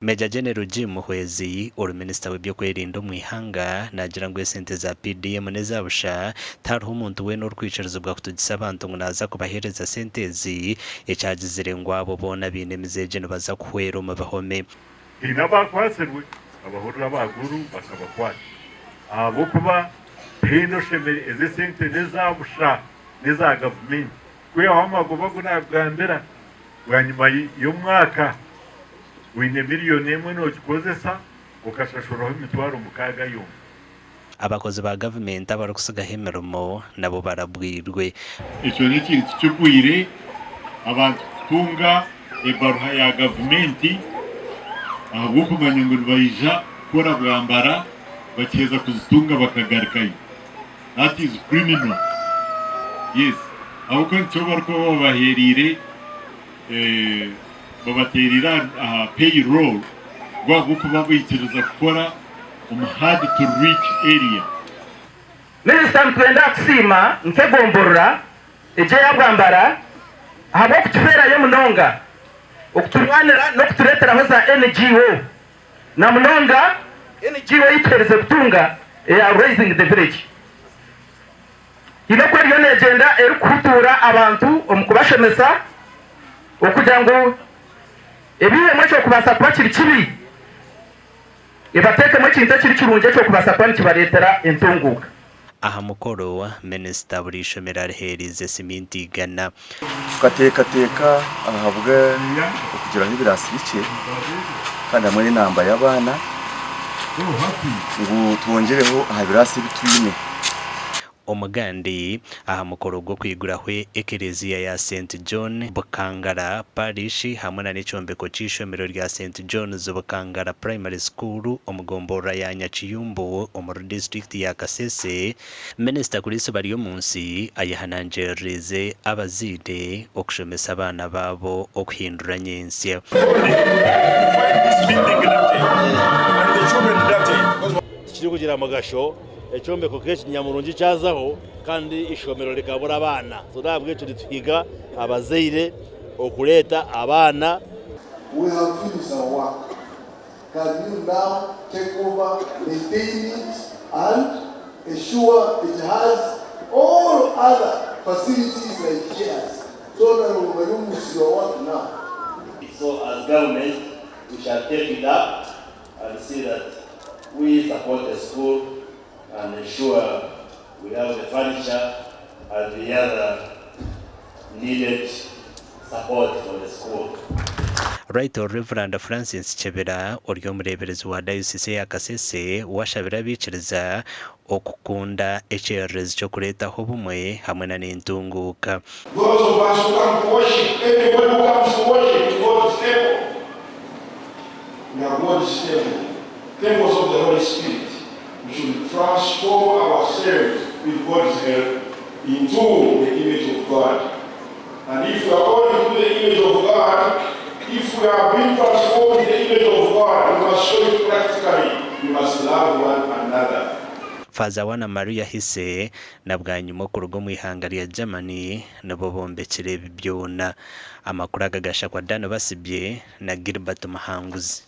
Major General Jim Muhwezi Minister w'ibyo kwerinda mu ihanga nagira ngo sente za PDM nezabusha tariho umuntu we n'urwicarizo bwa kutugisa abantu ngo naza kubahereza sentezi ecagizire ngo abo bona binemize je baza kuhwera mu bahome inabakwaserwe abahurira baguru bakabakwata abo kuba hino shemere eze sente nezabusha neza government kwe ahamago baguna bwambera bwanyuma y'umwaka wine miliyoni emwe no kikozesa ukashashuraho imitwaro mukaga yo abakozi ba government abarukusiga hemeromo nabo barabwirwe icyo ni ikintu cy'ubwire abantu tunga ebaruha ya government ahubwo kumanya ngo bayija kora bwambara bakeza kuzitunga bakagarukayo. That is criminal. Yes, ahubwo nicyo bariko babaherire babaterira payroll rwaguko babitereza gukora hard to reach area. Minister mtwenda kusima nkegomborra eje yabwambara habo kutubera yo munonga okutumwanira no kuturetera hoza NGO na munonga NGO itereze kutunga ya raising the village ino kwari yo agenda eri kutura abantu omukubashemesa okugira ngo ebiwe mwacho kubasa kwa kiri kibi ibateke mu kintu kiri kirunje cyo kubasa kwa kibaretera entunguka. Aha mukoro wa Minister burishomera ariherize siminti gana tukateka ahabwa kugira ngo birasi bike kandi amwe namba y'abana ngo twongereho ahabirasi bitwine omugandi aha mukoro gwo kwigurahwe ekereziya ya St John Bukangara Parish hamwe na n'icyombeko cy'ishomero rya St John's Bukangara Primary School omugombora ya Nyakiyumbu omuru district ya Kasese. Minister Kuriso bariyo munsi ayahananjerize abazide okushomesa abana babo okuhindura nyensi kiri kugira amagasho echombeko kechi nyamurungi cyazaho kandi ishomero likabura abana turabwe cyo twiga abazeire okuleta abana. We have finished our work. Can you now take over, maintain it and ensure it has all other facilities like chairs so that we will use your work now. So as government we shall take it up and see that we support the school and ensure we have the furniture and the other needed support for the school. Right or Reverend Francis Chebera oryo mureberezi wa Diocese ya Kasese washabira biciriza okukunda echeres cyo kureta ho bumwe hamwe na n'intunguka. Those of us who come to worship, everyone who comes to worship in God's temple, we are God's temple, temples of the Holy Spirit. We should transform ourselves with God's help into the image of God. And if we are all into the image of God, if we are being transformed in the image of God, we must show it practically. We must love one another. Faza wana Maria hise na bwanyuma ku rugo mu ihanga rya Germany nabo bombekere byona amakuru agagasha kwa Dano Basibye na Gilbert Mahanguzi.